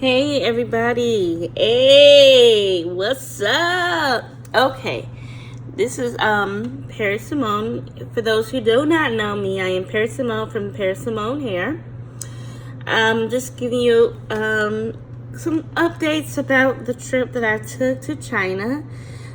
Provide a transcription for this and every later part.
Hey everybody. Hey, what's up? Okay. This is Paris Simone. For those who do not know me, I am Paris Simone from Paris Simone Hair. Just giving you some updates about the trip that I took to China.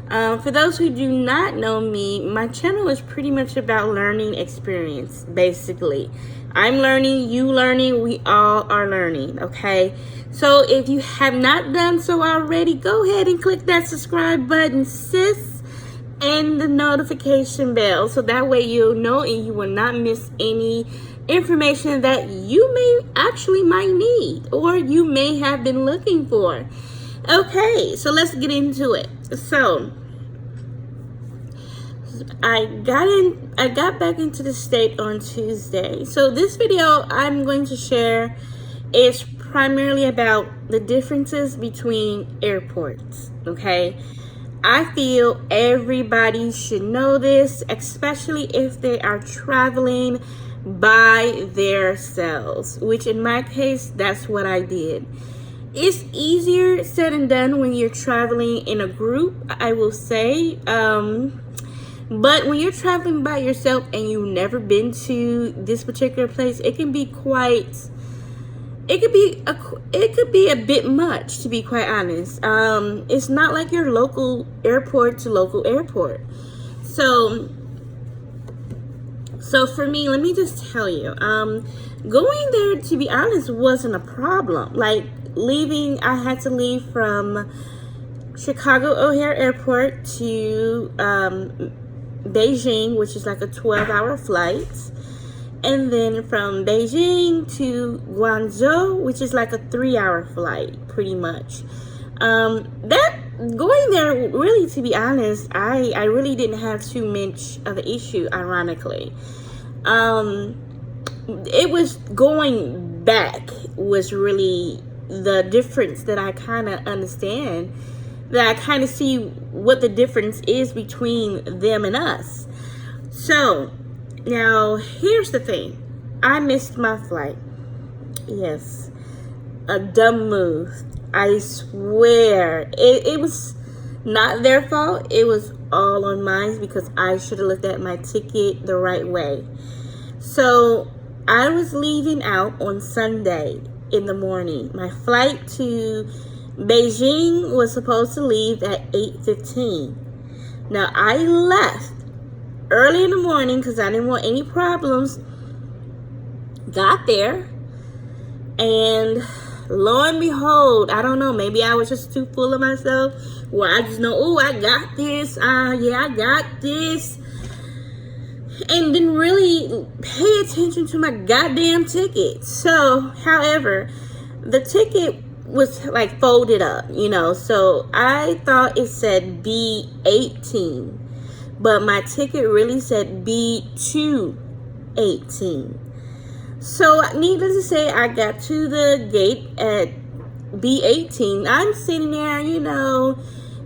For those who do not know me, my channel is pretty much about learning experience, basically. I'm learning, you learning, we all are learning, okay? So if you have not done so already, go ahead and click that subscribe button, sis, and the notification bell, so that way you'll know and you will not miss any information that you may actually might need or you may have been looking for. Okay, so let's get into it. So I got back into the state on Tuesday. So this video I'm going to share is primarily about the differences between airports, okay? I feel everybody should know this, especially if they are traveling by themselves, which in my case, that's what I did. It's easier said and done when you're traveling in a group, I will say. But when you're traveling by yourself and you've never been to this particular place, it can be it could be a bit much, to be quite honest. It's not like your local airport to local airport. So for me, let me just tell you, going there, to be honest, wasn't a problem. Like leaving, I had to leave from Chicago O'Hare Airport to Beijing, which is like a 12-hour flight, and then from Beijing to Guangzhou, which is like a 3-hour flight, pretty much. That going there, really, to be honest, I really didn't have too much of an issue, ironically. It was going back was really the difference that I kind of understand, that I kind of see what the difference is between them and us. So now here's the thing. I missed my flight. Yes, a dumb move. I swear it was not their fault. It was all on mine because I should have looked at my ticket the right way. So I was leaving out on Sunday in the morning. My flight to Beijing was supposed to leave at 8:15. Now I left early in the morning because I didn't want any problems. Got there, and lo and behold, I don't know, maybe I was just too full of myself, where I just know, oh, I got this, yeah, I got this, and didn't really pay attention to my goddamn ticket. So, however, the ticket was like folded up, so I thought it said B18, but my ticket really said B218. So needless to say, I got to the gate at B18. I'm sitting there,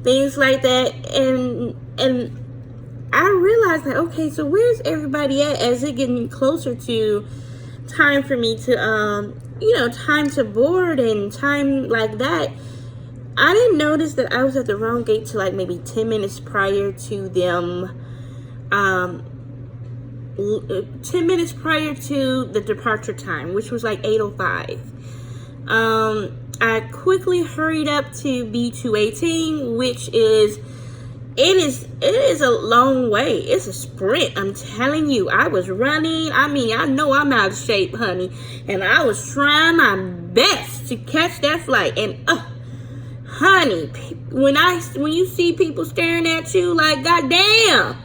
things like that, and I realized that, okay, so where's everybody at as it getting closer to time for me to time to board and time like that. I didn't notice that I was at the wrong gate till like maybe 10 minutes prior to them 10 minutes prior to the departure time, which was like 8:05. I quickly hurried up to B218, which is it is a long way. It's a sprint. I'm telling you, I was running. I mean, I know I'm out of shape, honey, and I was trying my best to catch that flight. And honey, when you see people staring at you like, goddamn,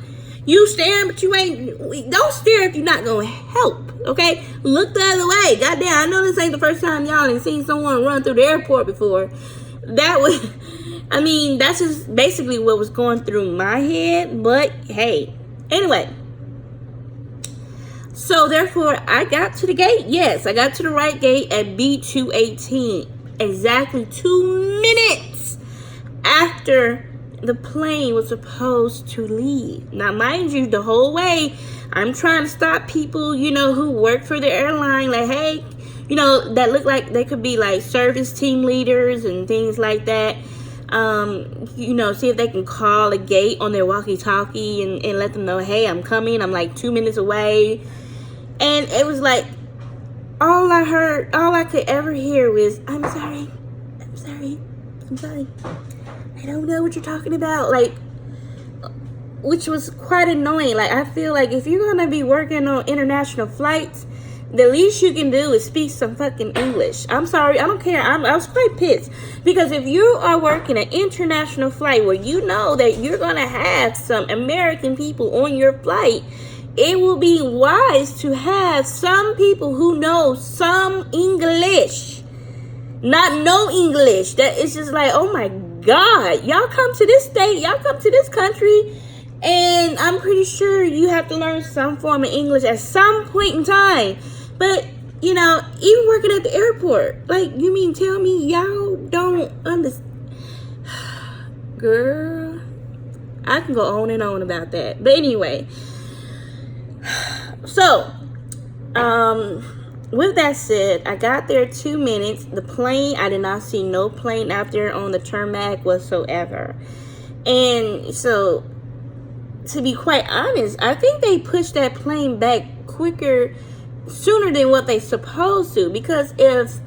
you staring, but you ain't. Don't stare if you're not gonna help. Okay, look the other way. Goddamn, I know this ain't the first time y'all ain't seen someone run through the airport before. That's just basically what was going through my head. But hey, anyway. So therefore, I got to the gate. Yes, I got to the right gate at B218. Exactly 2 minutes after the plane was supposed to leave. Now, mind you, the whole way, I'm trying to stop people, who work for the airline. Like, hey, that look like they could be like service team leaders and things like that. See if they can call a gate on their walkie-talkie and let them know, hey, I'm coming. I'm like 2 minutes away. And it was like, all I could ever hear was, I'm sorry. I don't know what you're talking about. Like, which was quite annoying. Like, I feel like if you're gonna be working on international flights, the least you can do is speak some fucking English. I'm sorry, I don't care. I was quite pissed. Because if you are working an international flight where you know that you're gonna have some American people on your flight, it will be wise to have some people who know some English. Not no English. That is just like, oh my God. Y'all come to this state, y'all come to this country, and I'm pretty sure you have to learn some form of English at some point in time. But, even working at the airport, like, you mean tell me y'all don't understand? Girl, I can go on and on about that. But anyway, so, with that said, I got there 2 minutes. The plane, I did not see no plane out there on the tarmac whatsoever. And so, to be quite honest, I think they pushed that plane back sooner than what they supposed to, because if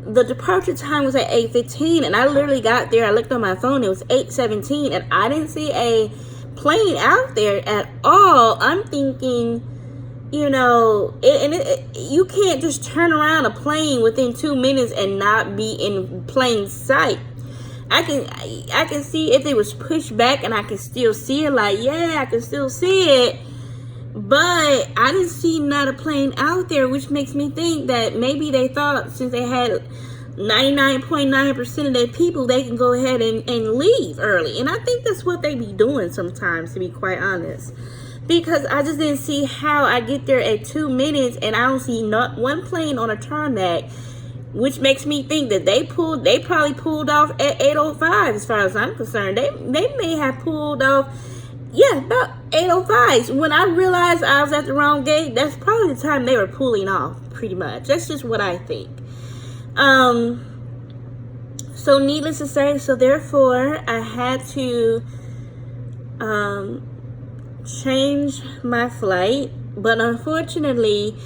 the departure time was at 8:15 and I literally got there, I looked on my phone, it was 8:17 and I didn't see a plane out there at all. I'm thinking, you can't just turn around a plane within 2 minutes and not be in plain sight. I can see if it was pushed back and I can still see it, like, yeah, I can still see it. But I didn't see not a plane out there, which makes me think that maybe they thought since they had 99.9% of their people, they can go ahead and leave early. And I think that's what they be doing sometimes, to be quite honest. Because I just didn't see how I get there at 2 minutes and I don't see not one plane on a tarmac, which makes me think that they probably pulled off at 8:05 as far as I'm concerned. They may have pulled off, about 8:05. When I realized I was at the wrong gate, that's probably the time they were pulling off, pretty much. That's just what I think. So needless to say, therefore, I had to change my flight. But unfortunately,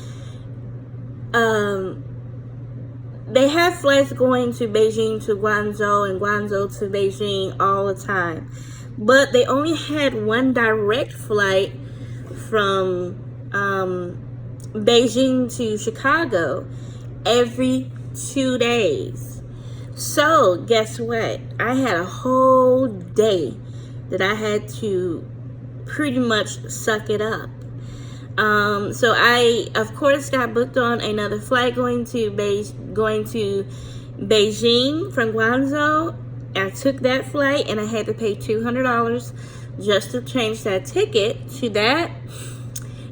they have flights going to Beijing to Guangzhou and Guangzhou to Beijing all the time. But they only had one direct flight from Beijing to Chicago every 2 days. So guess what? I had a whole day that I had to pretty much suck it up. So I, of course, got booked on another flight going to Beijing from Guangzhou. I took that flight and I had to pay $200 just to change that ticket to that.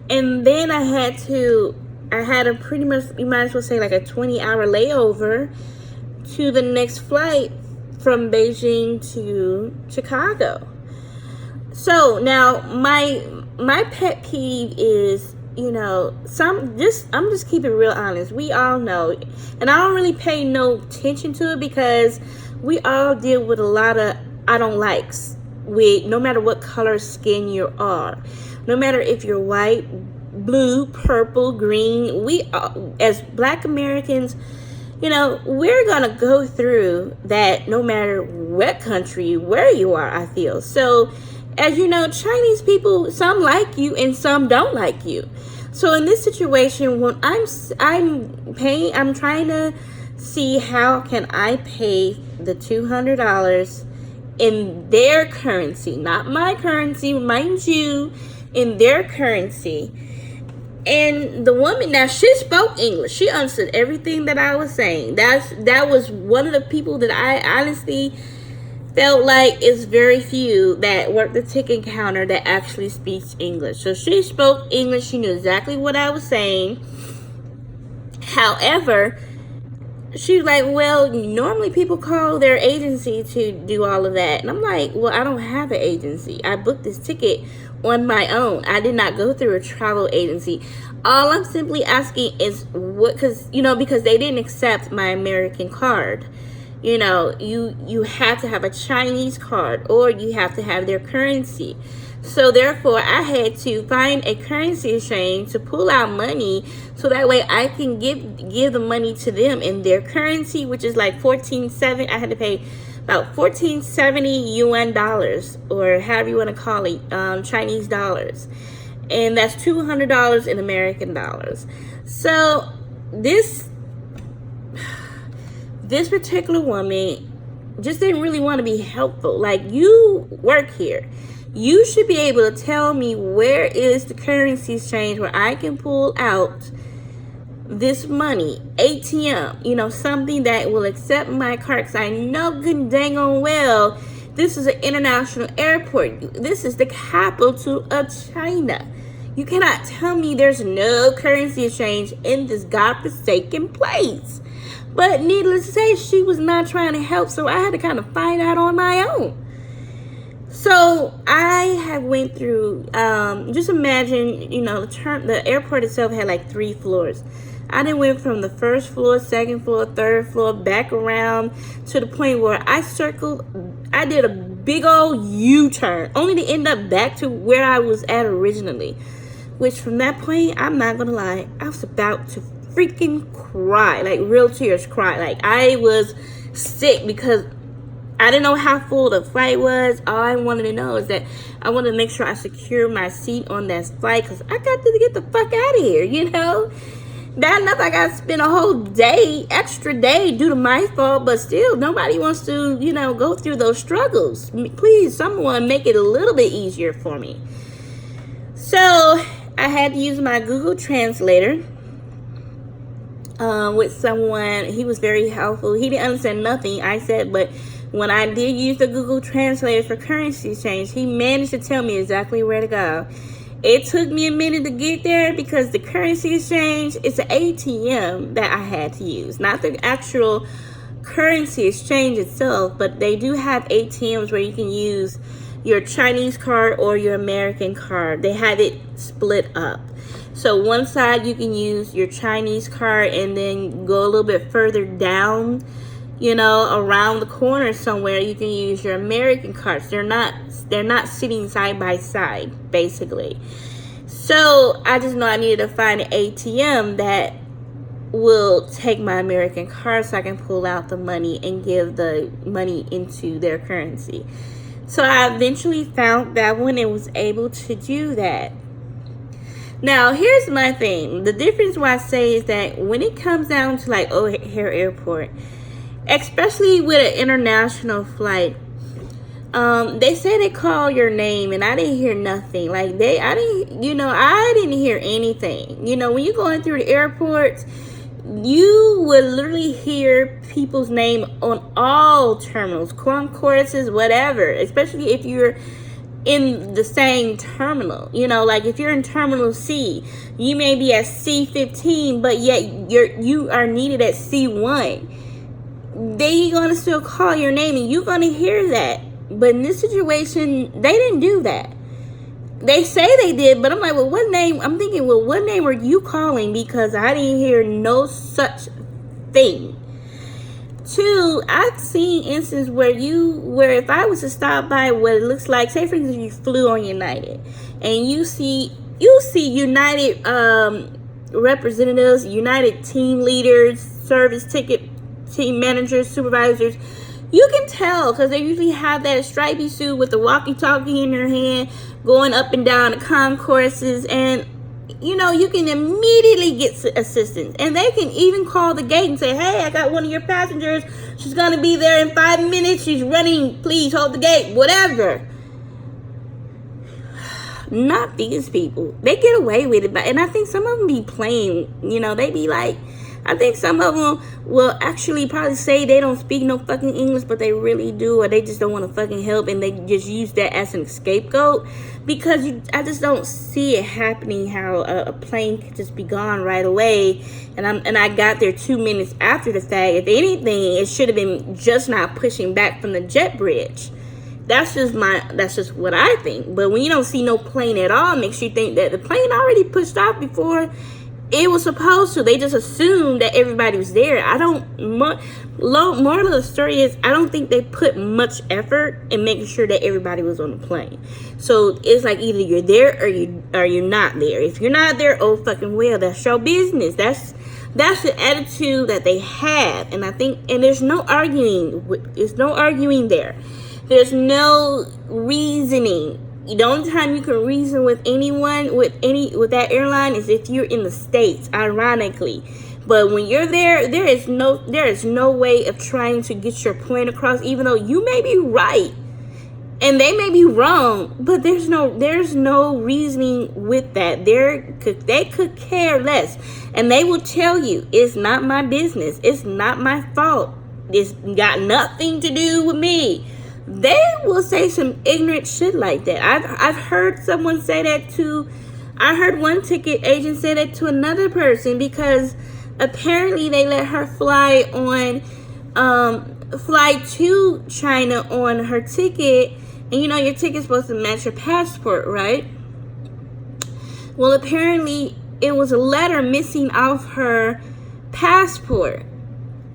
And then I had a pretty much, you might as well say, like a 20-hour layover to the next flight from Beijing to Chicago. So now my pet peeve is, I'm just keeping real honest. We all know, and I don't really pay no attention to it because we all deal with a lot of I don't likes with no matter what color skin you are, no matter if you're white, blue, purple, green. We as Black Americans, we're gonna go through that no matter what country, where you are, I feel. So as you know, Chinese people, some like you and some don't like you. So in this situation, when I'm trying to see how can I pay the $200 in their currency, not my currency, mind you, in their currency. And the woman, now she spoke English. She understood everything that I was saying. That was one of the people that I honestly felt like it's very few that work the ticket counter that actually speaks English. So she spoke English. She knew exactly what I was saying. However, she was like, well, normally people call their agency to do all of that. And I'm like, well, I don't have an agency. I booked this ticket on my own. I did not go through a travel agency. All I'm simply asking is because they didn't accept my American card. You have to have a Chinese card, or you have to have their currency. So therefore, I had to find a currency exchange to pull out money, so that way I can give the money to them in their currency, which is like 14.7. I had to pay about 1470 UN dollars, or however you want to call it, Chinese dollars, and that's $200 in American dollars. So this particular woman just didn't really want to be helpful. Like, you work here, you should be able to tell me where is the currency exchange where I can pull out this money, ATM, something that will accept my card, because I know good and dang on well this is an international airport. This is the capital of China. You cannot tell me there's no currency exchange in this godforsaken place. But needless to say, she was not trying to help, so I had to kind of find out on my own. So I have went through, just imagine, the airport itself had like 3 floors. I then went from the first floor, second floor, third floor, back around to the point where I did a big old U-turn, only to end up back to where I was at originally. Which from that point, I'm not gonna lie, I was about to freaking cry, like real tears cry. Like, I was sick because I didn't know how full the flight was. All I wanted to know is that I wanted to make sure I secured my seat on that flight, because I got to get the fuck out of here, Bad enough I got to spend a whole extra day due to my fault, but still, nobody wants to, go through those struggles. Please, someone make it a little bit easier for me. So I had to use my Google Translator with someone. He was very helpful. He didn't understand nothing I said, but when I did use the Google Translator for currency exchange, he managed to tell me exactly where to go. It took me a minute to get there because the currency exchange is an ATM that I had to use, not the actual currency exchange itself, but they do have ATMs where you can use your Chinese card or your American card. They have it split up. So one side you can use your Chinese card, and then go a little bit further down, around the corner somewhere, you can use your American cards. They're not sitting side by side, basically. So I just know I needed to find an ATM that will take my American card so I can pull out the money and give the money into their currency. So I eventually found that one and was able to do that. Now, here's my thing. The difference why I say is that when it comes down to like O'Hare Airport, especially with an international flight, they say they call your name, and I didn't hear nothing. Like, I didn't hear anything. When you're going through the airports, you would literally hear people's name on all terminals, concourses, whatever, especially if you're in the same terminal. Like if you're in Terminal C, you may be at C15, but yet you are needed at C1. They gonna still call your name, and you're gonna hear that. But in this situation, they didn't do that. They say they did, but I'm like, well, what name? I'm thinking, well, what name are you calling? Because I didn't hear no such thing. 2, I've seen instances where if I was to stop by what it looks like, say for instance, you flew on United, and you see United representatives, United team leaders, service ticket team managers, supervisors. You can tell because they usually have that stripy suit with the walkie-talkie in their hand, going up and down the concourses, and you can immediately get assistance. And they can even call the gate and say, hey, I got one of your passengers. She's going to be there in 5 minutes. She's running. Please hold the gate. Whatever. Not these people. They get away with it. And I think some of them be playing. They be like, I think some of them will actually probably say they don't speak no fucking English, but they really do, or they just don't want to fucking help, and they just use that as an scapegoat. Because I just don't see it happening how a plane could just be gone right away, and I got there 2 minutes after the fact. If anything, it should have been just not pushing back from the jet bridge. That's just what I think. But when you don't see no plane at all, it makes you think that the plane already pushed off before it was supposed to. They just assumed that everybody was there. Moral of the story is, I don't think they put much effort in making sure that everybody was on the plane. So it's like either you're there or you're not there. If you're not there, oh fucking well, that's your business. That's the attitude that they have, and I think, and there's no arguing. There's no arguing there. There's no reasoning. The only time you can reason with anyone, with that airline, is if you're in the States, ironically. But when you're there, there is no way of trying to get your point across, even though you may be right and they may be wrong. But there's no reasoning with that. They could care less, and they will tell you it's not my business. It's not my fault. It's got nothing to do with me. They will say some ignorant shit like that. I've heard someone say that to. I heard one ticket agent say that to another person, because apparently they let her fly to China on her ticket, and you know your ticket's supposed to match your passport, right? Well, apparently it was a letter missing off her passport.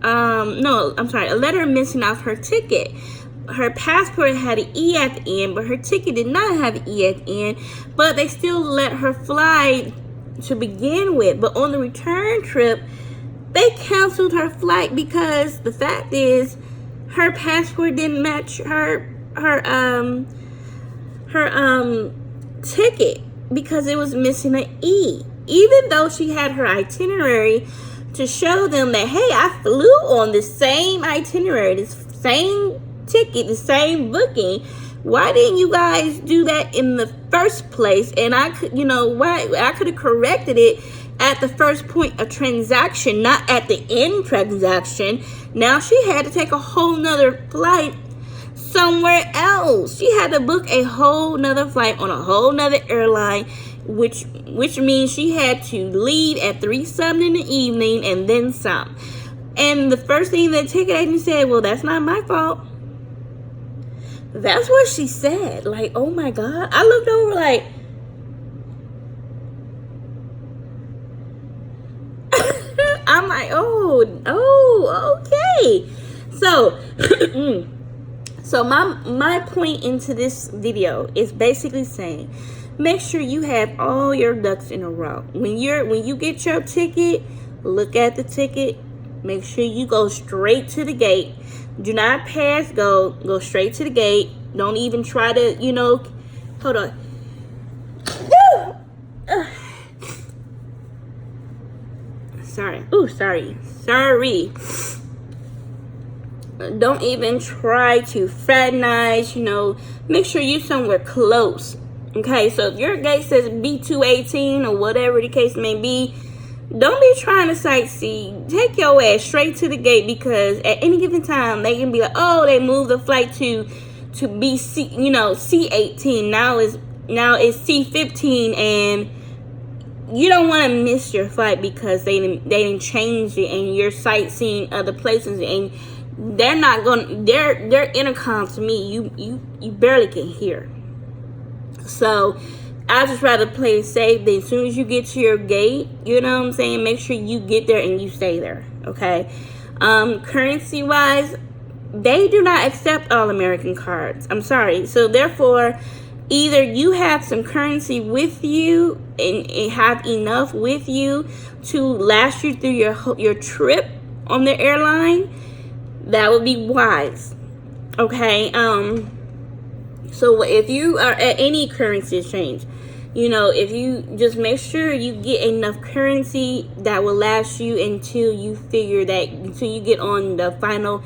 A letter missing off her ticket. Her passport had an E at the end, but her ticket did not have an E at the end. But they still let her fly to begin with. But on the return trip, they canceled her flight because the fact is her passport didn't match her ticket, because it was missing an E. Even though she had her itinerary to show them that, hey, I flew on the same itinerary, this same ticket, the same booking. Why didn't you guys do that in the first place? And I could have corrected it at the first point of transaction, not at the end transaction. Now she had to take a whole nother flight somewhere else. She had to book a whole nother flight on a whole nother airline, which means she had to leave at 3-something in the evening and then some. And the first thing the ticket agent said, well, that's not my fault. That's what she said. Like, oh my God. I looked over like, I'm like, oh, okay. So my point into this video is basically saying, make sure you have all your ducks in a row. When you get your ticket, look at the ticket. Make sure you go straight to the gate. Do not pass go. Go straight to the gate. Don't even try to, hold on. Sorry. Don't even try to fraternize, make sure you're somewhere close. Okay, so if your gate says B218 or whatever the case may be, don't be trying to sightsee. Take your ass straight to the gate, because at any given time they can be like, oh, they moved the flight to BC, C18. Now it's C15, and you don't want to miss your flight because they didn't change it, and you're sightseeing other places, and they're not going. Their intercom to me, you barely can hear. So I just rather play it safe. Then as soon as you get to your gate, make sure you get there and you stay there. Okay. Currency wise, they do not accept all American cards. I'm sorry. So therefore, either you have some currency with you and have enough with you to last you through your trip on the airline. That would be wise. Okay. So if you are at any currency exchange, if you just make sure you get enough currency that will last you until you get on the final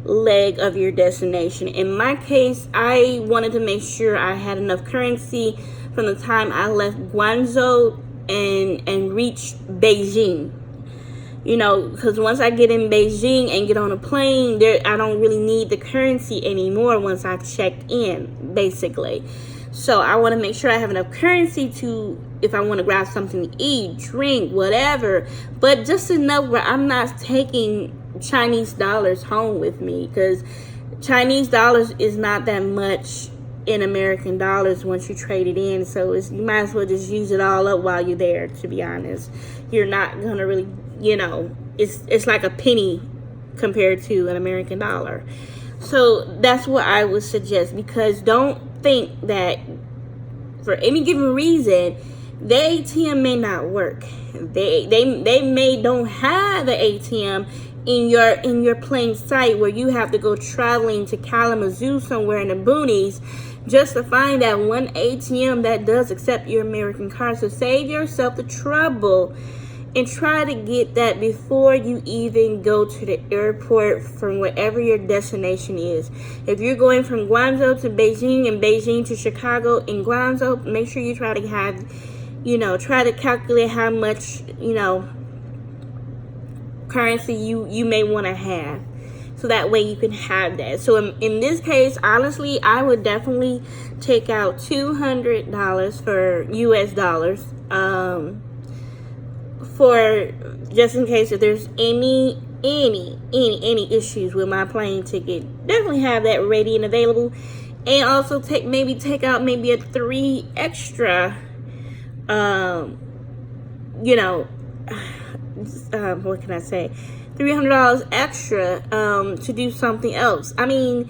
leg of your destination. In my case, I wanted to make sure I had enough currency from the time I left Guangzhou and reached Beijing. Because once I get in Beijing and get on a plane, I don't really need the currency anymore once I check in, basically. So I want to make sure I have enough currency if I want to grab something to eat, drink, whatever. But just enough where I'm not taking Chinese dollars home with me. Because Chinese dollars is not that much in American dollars once you trade it in, so you might as well just use it all up while you're there. To be honest, you're not gonna really, it's like a penny compared to an American dollar. So that's what I would suggest, because don't think that for any given reason the ATM may not work. They may don't have the ATM in your plain sight, where you have to go traveling to Kalamazoo somewhere in the boonies just to find that one ATM that does accept your American card. So save yourself the trouble and try to get that before you even go to the airport from wherever your destination is. If you're going from Guangzhou to Beijing and Beijing to Chicago and Guangzhou, make sure you try to have, try to calculate how much, currency you may want to have, so that way you can have that. So in this case, honestly, I would definitely take out $200 for US dollars, for just in case if there's any issues with my plane ticket. Definitely have that ready and available. And also take out maybe a 3 extra what can I say, $300 extra to do something else. I mean,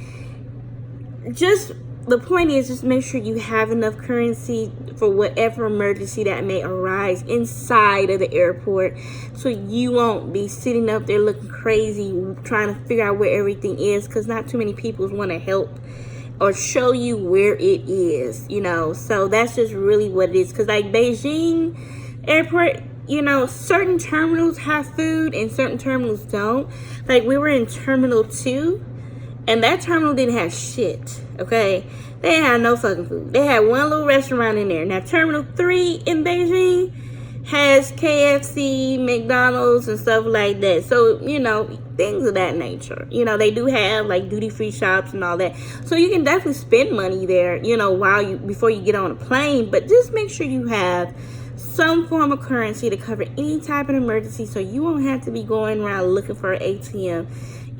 just the point is, just make sure you have enough currency for whatever emergency that may arise inside of the airport, so you won't be sitting up there looking crazy trying to figure out where everything is, because not too many people want to help or show you where it is, so that's just really what it is. Because like Beijing airport, certain terminals have food and certain terminals don't. Like we were in Terminal 2 and that terminal didn't have shit, okay? They had no fucking food. They had one little restaurant in there. Now Terminal 3 in Beijing has KFC, McDonald's and stuff like that. So, things of that nature. They do have like duty-free shops and all that. So you can definitely spend money there, before you get on a plane, but just make sure you have some form of currency to cover any type of emergency, so you won't have to be going around looking for an ATM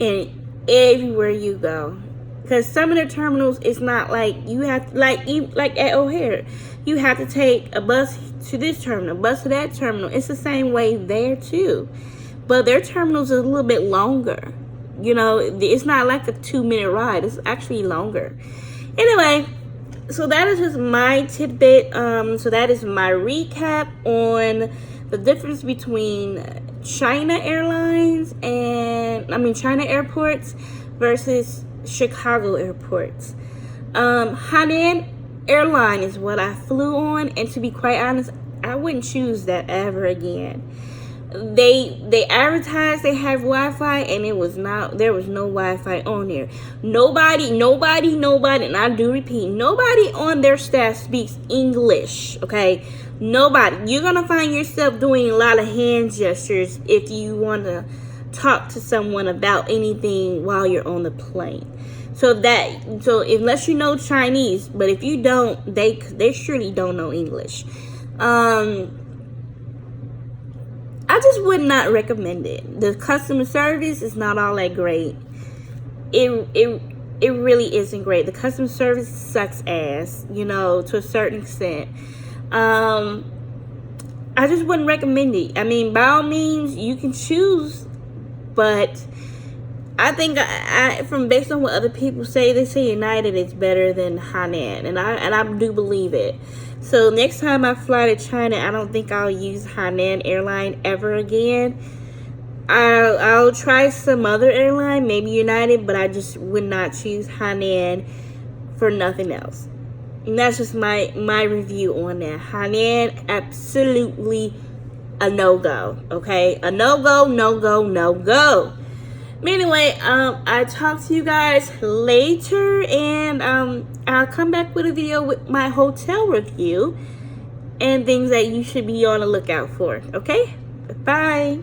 and everywhere you go. Because some of the terminals, it's not like you have to, like at O'Hare, you have to take a bus to this terminal, bus to that terminal. It's the same way there too, but their terminals are a little bit longer. It's not like a 2-minute ride. It's actually longer. Anyway, so that is just my tidbit. So that is my recap on the difference between China airports versus Chicago airports. Hainan airline is what I flew on, and to be quite honest, I wouldn't choose that ever again. They advertised they have Wi-Fi, and there was no Wi-Fi on there. Nobody, and I do repeat, nobody on their staff speaks English, okay? Nobody. You're gonna find yourself doing a lot of hand gestures if you want to talk to someone about anything while you're on the plane. So unless you know Chinese, but if you don't, they surely don't know English. I just would not recommend it. The customer service is not all that great. It really isn't great. The customer service sucks ass, to a certain extent. I just wouldn't recommend it. I mean, by all means, you can choose, but I think based on what other people say, they say United is better than Hainan, and I do believe it. So next time I fly to China, I don't think I'll use Hainan airline ever again. I'll try some other airline, maybe United, but I just would not choose Hainan for nothing else. And that's just my review on that. Hainan, absolutely a no-go, okay? A no-go, no-go, no-go. But anyway, I talk to you guys later, and I'll come back with a video with my hotel review and things that you should be on the lookout for, okay? Bye.